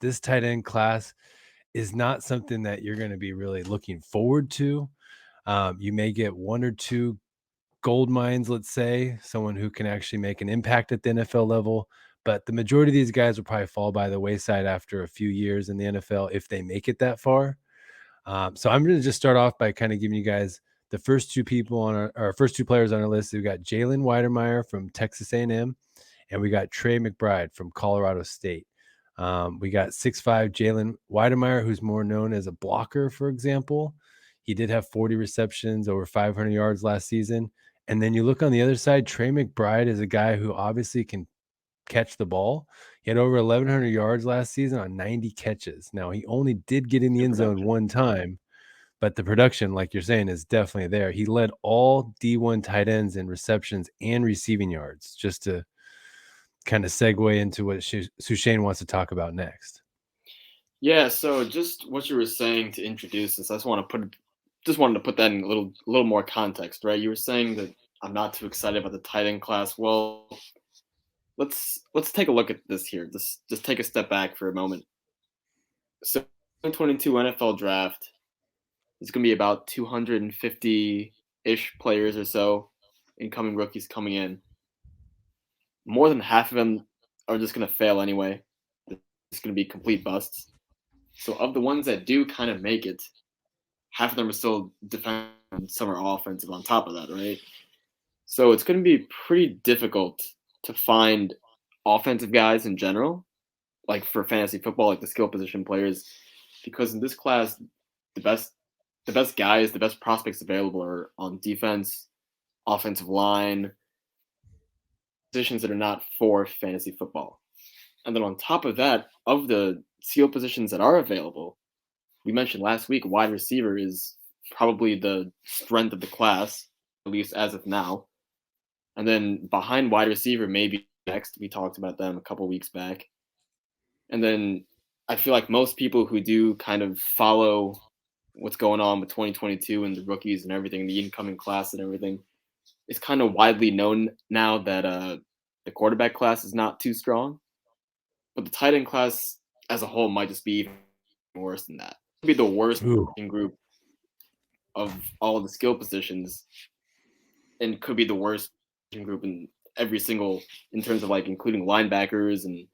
this tight end class is not something that you're going to be really looking forward to. You may get one or two gold mines, let's say, someone who can actually make an impact at the NFL level. But the majority of these guys will probably fall by the wayside after a few years in the NFL if they make it that far. So I'm going to just start off by kind of giving you guys the first two people on our first two players on our list. We've got Jalen Wydermeier from Texas A&M, and we got Trey McBride from Colorado State. We got 6'5" Jalen Weidermeier, who's more known as a blocker, for example. He did have 40 receptions, over 500 yards last season. And then you look on the other side, Trey McBride is a guy who obviously can catch the ball. He had over 1,100 yards last season on 90 catches. Now, he only did get in the end zone one time, but the production, like you're saying, is definitely there. He led all D1 tight ends in receptions and receiving yards, just to kind of segue into what Sushane wants to talk about next. Yeah, so just what you were saying to introduce this, I just wanted to put that in a little more context, right? You were saying that I'm not too excited about the tight end class. Well, let's take a look at this here. Just take a step back for a moment. So 2022 NFL draft is going to be about 250-ish players or so, incoming rookies coming in. More than half of them are just going to fail anyway. It's going to be complete busts. So of the ones that do kind of make it, half of them are still defensive, some are offensive on top of that, right? So it's going to be pretty difficult to find offensive guys in general, like for fantasy football, like the skill position players, because in this class, the best guys, the best prospects available are on defense, offensive line, positions that are not for fantasy football. And then on top of that, of the skill positions that are available, we mentioned last week, wide receiver is probably the strength of the class, at least as of now. And then behind wide receiver, maybe next. We talked about them a couple weeks back. And then I feel like most people who do kind of follow what's going on with 2022 and the rookies and everything, the incoming class and everything, it's kind of widely known now that the quarterback class is not too strong. But the tight end class as a whole might just be even worse than that. It could be the worst group of all of the skill positions, and could be the worst group in every single, in terms of like including linebackers and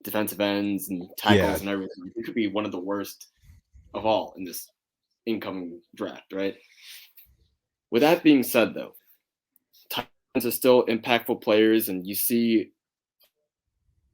defensive ends and tackles and everything. It could be one of the worst of all in this incoming draft, right? With that being said, though, tight ends are still impactful players, and you see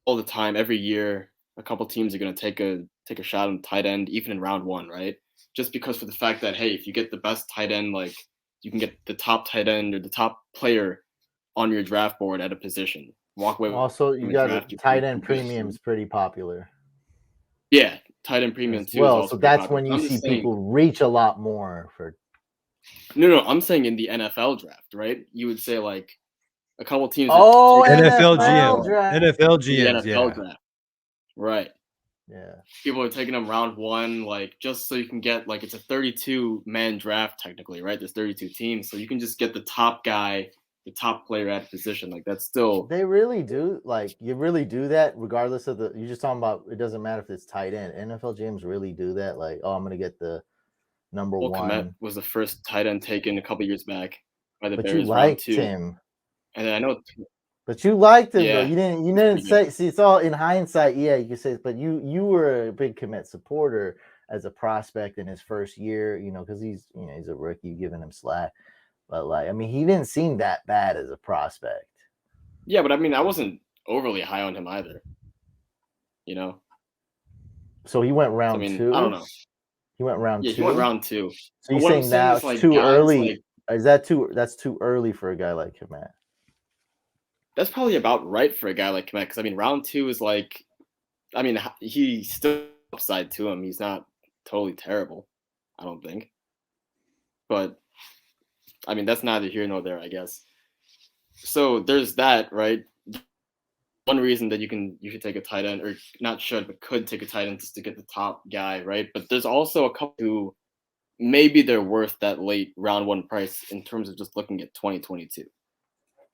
all the time, every year, a couple teams are going to take a shot on tight end, even in round one, right? Just because for the fact that, hey, if you get the best tight end, like you can get the top tight end or the top player on your draft board at a position. Walk away. Also, you got tight end premium's pretty popular. Yeah, tight end premium too. Well, so that's when you see people reach a lot more for. No, I'm saying in the NFL draft, right? You would say like a couple teams. Oh, NFL GM draft. Right. Yeah. People are taking them round one, like just so you can get, like, it's a 32-man draft technically, right? There's 32 teams, so you can just get the top guy, the top player at a position. Like that's still. They really do. Like you really do that regardless of the. You're just talking about. It doesn't matter if it's tight end. NFL GMs really do that. Like, oh, I'm gonna get the number one. Komet was the first tight end taken a couple years back by the Bears. You liked him. And I know. But you liked him though. You didn't say. See, it's all in hindsight. Yeah, you can say. But you were a big Komet supporter as a prospect in his first year. You know, because he's a rookie, giving him slack. But like, I mean, he didn't seem that bad as a prospect. Yeah, but I mean, I wasn't overly high on him either. You know. So he went round two. I don't know. He went round two. Yeah, he went round two. So you're saying now it's like too early? Is that too? That's too early for a guy like Komet. That's probably about right for a guy like Komet, because I mean, round two is like, I mean, he's still upside to him. He's not totally terrible, I don't think. But I mean, that's neither here nor there, I guess. So there's that, right? One reason that you should take a tight end, or not should, but could take a tight end just to get the top guy, right? But there's also a couple who maybe they're worth that late round one price in terms of just looking at 2022,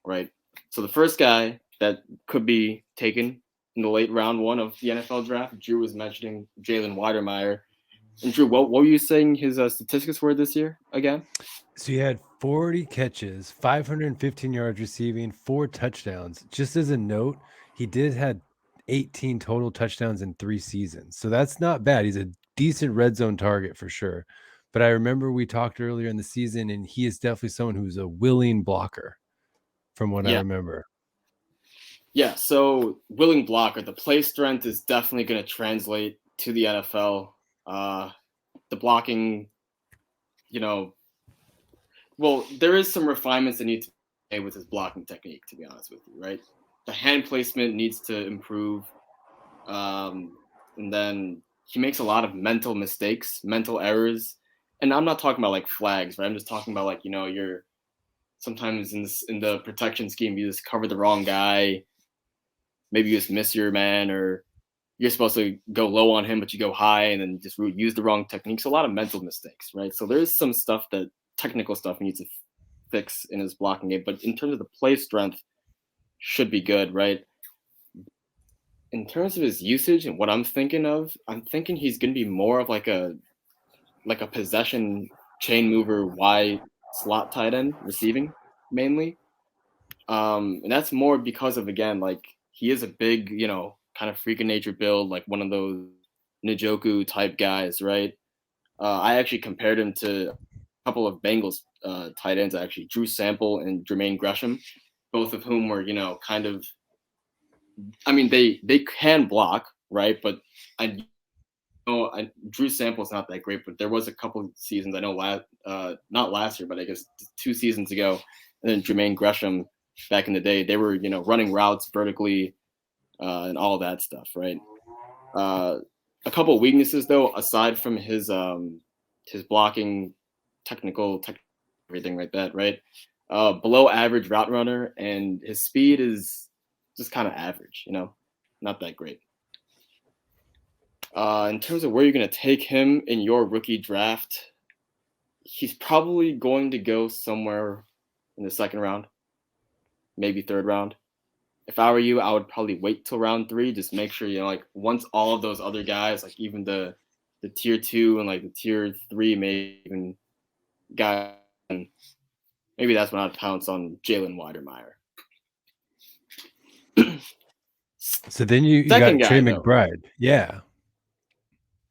right? So the first guy that could be taken in the late round 1 of the NFL draft. Drew was mentioning Jalen Wydermeier. And Drew, what were you saying his statistics were this year again? So he had 40 catches, 515 yards receiving, 4 touchdowns. Just as a note, he did had 18 total touchdowns in 3 seasons. So that's not bad. He's a decent red zone target for sure. But I remember we talked earlier in the season, and he is definitely someone who's a willing blocker from what I remember. Yeah, so willing blocker. The play strength is definitely going to translate to the NFL. The blocking, well, there is some refinements that need to be made with his blocking technique, to be honest with you, right? The hand placement needs to improve. And then he makes a lot of mental mistakes, mental errors. And I'm not talking about like flags, right? I'm just talking about like, you're sometimes in the protection scheme, you just cover the wrong guy. Maybe you just miss your man, or you're supposed to go low on him, but you go high and then just use the wrong technique. So a lot of mental mistakes, right? So there's some technical stuff he needs to fix in his blocking game. But in terms of the play strength, should be good, right? In terms of his usage and what I'm thinking he's going to be more of like a possession chain mover, wide slot tight end receiving mainly. And that's more because of, again, like he is a big, kind of freak of nature build, like one of those Njoku type guys, right? I actually compared him to a couple of Bengals tight ends, actually, Drew Sample and Jermaine Gresham, both of whom were, kind of, I mean, they can block, right? But Drew Sample's not that great, but there was a couple of seasons, I know, not last year, but I guess 2 seasons ago, and then Jermaine Gresham back in the day, they were, running routes vertically and all that stuff, right? A couple of weaknesses, though, aside from his blocking, technical, everything like that, right? Below average route runner, and his speed is just kind of average, not that great. In terms of where you're going to take him in your rookie draft, he's probably going to go somewhere in the 2nd round, maybe 3rd round. If I were you, I would probably wait till round 3. Just make sure, like once all of those other guys, like even the tier 2 and like the tier 3, maybe even guy, maybe that's when I'd pounce on Jalen Weidermeier. So then you got Trey McBride. Yeah.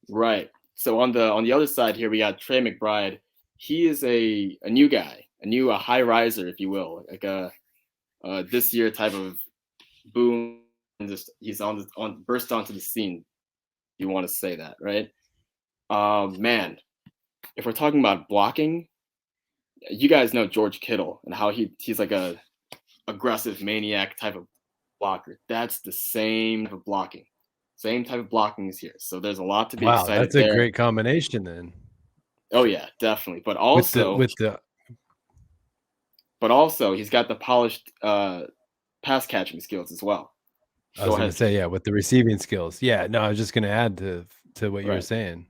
Right. So on the other side here, we got Trey McBride. He is a new guy, a high riser, if you will, like a this year type of boom. And just he's burst onto the scene. You want to say that, right? Man, if we're talking about blocking, you guys know George Kittle and how he's like a aggressive maniac type of blocker. That's the same type of blocking. Same type of blocking is here. So there's a lot to be excited there. That's a great combination then. Oh yeah, definitely. But also but also he's got the polished pass catching skills as well. I was going to say, with the receiving skills. Yeah, no, I was just going to add to what you were saying.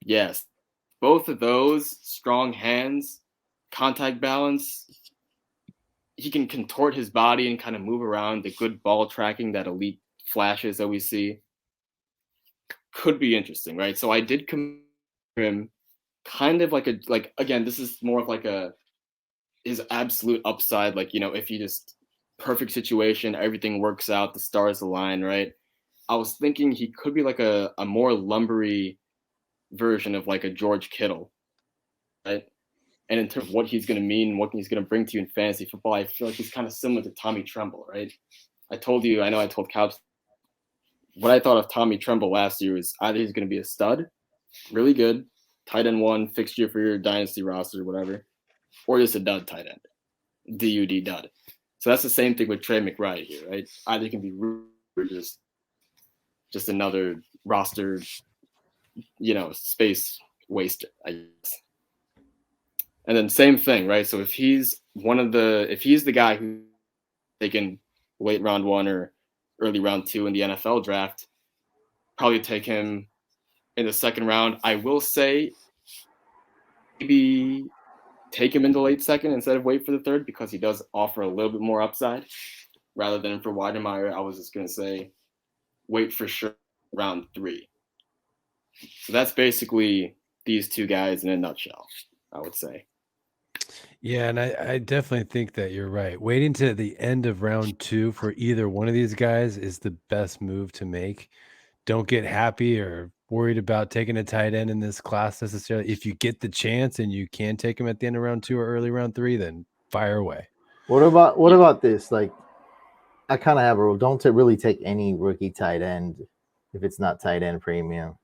Yes. Both of those, strong hands, contact balance. He can contort his body and kind of move around. The good ball tracking, that elite flashes that we see, could be interesting, right? So I did compare him kind of again, this is more of like his absolute upside, like, if he just perfect situation, everything works out, the stars align, right? I was thinking he could be like a more lumbery version of like a George Kittle, right? And in terms of what he's going to mean, what he's going to bring to you in fantasy football, I feel like he's kind of similar to Tommy Tremble, right? I told Caps, what I thought of Tommy Tremble last year was either he's going to be a stud, really good, tight end 1 fixture for your dynasty roster or whatever, or just a dud tight end, DUD dud. So that's the same thing with Trey McBride here, right? Either he can be just another roster, space waster, I guess. And then same thing, right? So if he's the guy who's taken late round 1 or early round 2 in the NFL draft, probably take him in the 2nd round. I will say maybe take him in the late 2nd instead of wait for the 3rd, because he does offer a little bit more upside. rather than for Weidermeier, I was just going to say wait for sure round 3. So that's basically these two guys in a nutshell, I would say. Yeah, and I definitely think that you're right. Waiting to the end of round 2 for either one of these guys is the best move to make. Don't get happy or worried about taking a tight end in this class necessarily. If you get the chance and you can take him at the end of round 2 or early round 3, then fire away. What about this? Like, I kind of have a rule: don't really take any rookie tight end if it's not tight end premium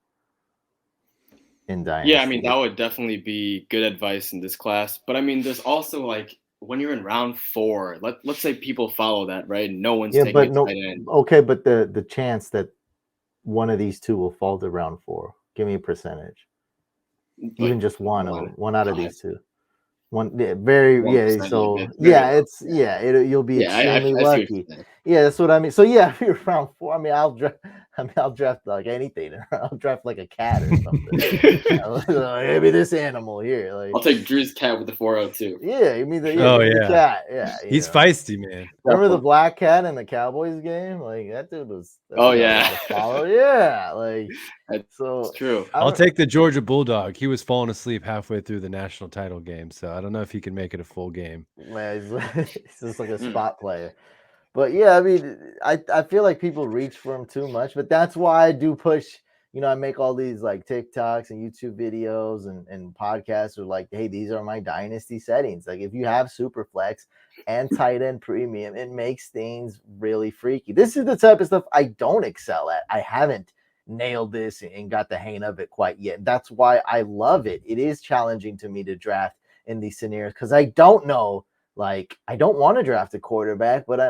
in Dynasty. Yeah, I mean, that would definitely be good advice in this class. But I mean, there's also like when you're in round 4, let's say people follow that, right? No one's taking a tight end. Okay, but the chance that one of these two will fall to round 4, give me a percentage. Even just one out of these two. One, So you'll be extremely lucky. Yeah, that's what I mean. So yeah, if you're round 4, I mean, I'll draft like anything. I'll draft like a cat or something. Maybe this animal here. Like, I'll take Drew's cat with the 402. Yeah, you mean the cat? Yeah, he's feisty, man. Remember the black cat in the Cowboys game? Like that dude was. Yeah, like so. It's true. I'll take the Georgia Bulldog. He was falling asleep halfway through the national title game, so I don't know if he can make it a full game. Man, he's just like a spot player. But yeah, I mean, I feel like people reach for him too much, but that's why I do push. I make all these like TikToks and YouTube videos and podcasts are like, hey, these are my dynasty settings. Like if you have super flex and tight end premium, it makes things really freaky. This is the type of stuff I don't excel at. I haven't nailed this and got the hang of it quite yet. That's why I love it. It is challenging to me to draft in these scenarios because I don't know. Like, I don't want to draft a quarterback, but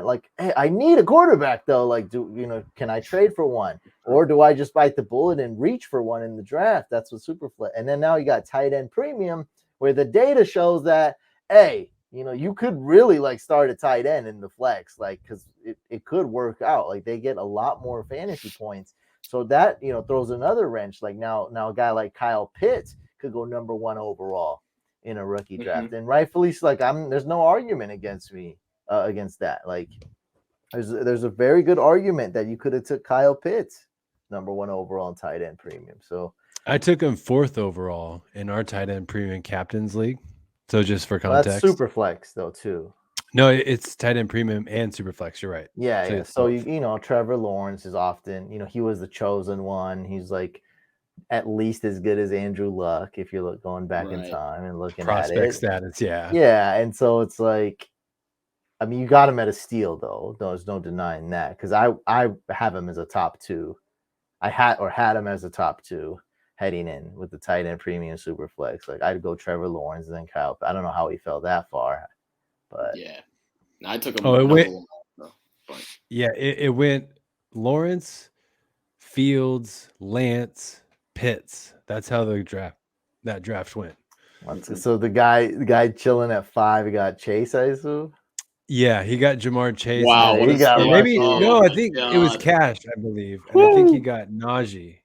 I need a quarterback though. Like, can I trade for one? Or do I just bite the bullet and reach for one in the draft? That's what Superflex. And then now you got tight end premium where the data shows that, hey, you could really like start a tight end in the flex, like, because it could work out. Like they get a lot more fantasy points. So that, throws another wrench. Like now a guy like Kyle Pitts could go number 1 overall in a rookie draft, and rightfully like there's no argument against that. Like there's a very good argument that you could have took Kyle Pitts number 1 overall in tight end premium. So I took him 4th overall in our tight end premium captains league. So just for context, that's super flex though too. No, it's tight end premium and super flex. You're right. Yeah. So Trevor Lawrence is often, he was the chosen one. He's like at least as good as Andrew Luck if you're going back in time and looking prospect at it. Status, yeah. Yeah, and so it's like, I mean, you got him at a steal though. There's no denying that because I have him as a top 2. I had him as a top 2 heading in with the tight end premium super flex. Like I'd go Trevor Lawrence and then Kyle. I don't know how he fell that far, but yeah, I took him. It went Lawrence, Fields, Lance, Pitts. That's how that draft went. So the guy chilling at 5, he got Chase, I assume. Yeah, he got Jamar Chase. Wow, I think it was Cash, I believe. And I think he got Najee.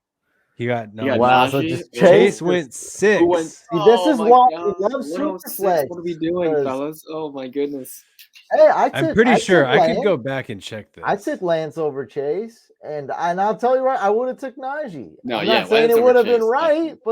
He got Najee. Wow, so just Chase went 6. This is why we love super flex. What are we doing, fellas? Oh my goodness. Hey, I'm pretty sure I could go back and check this. I took Lance over Chase, and I'll tell you right, I would have took Najee. No, I'm not saying it would have been right, but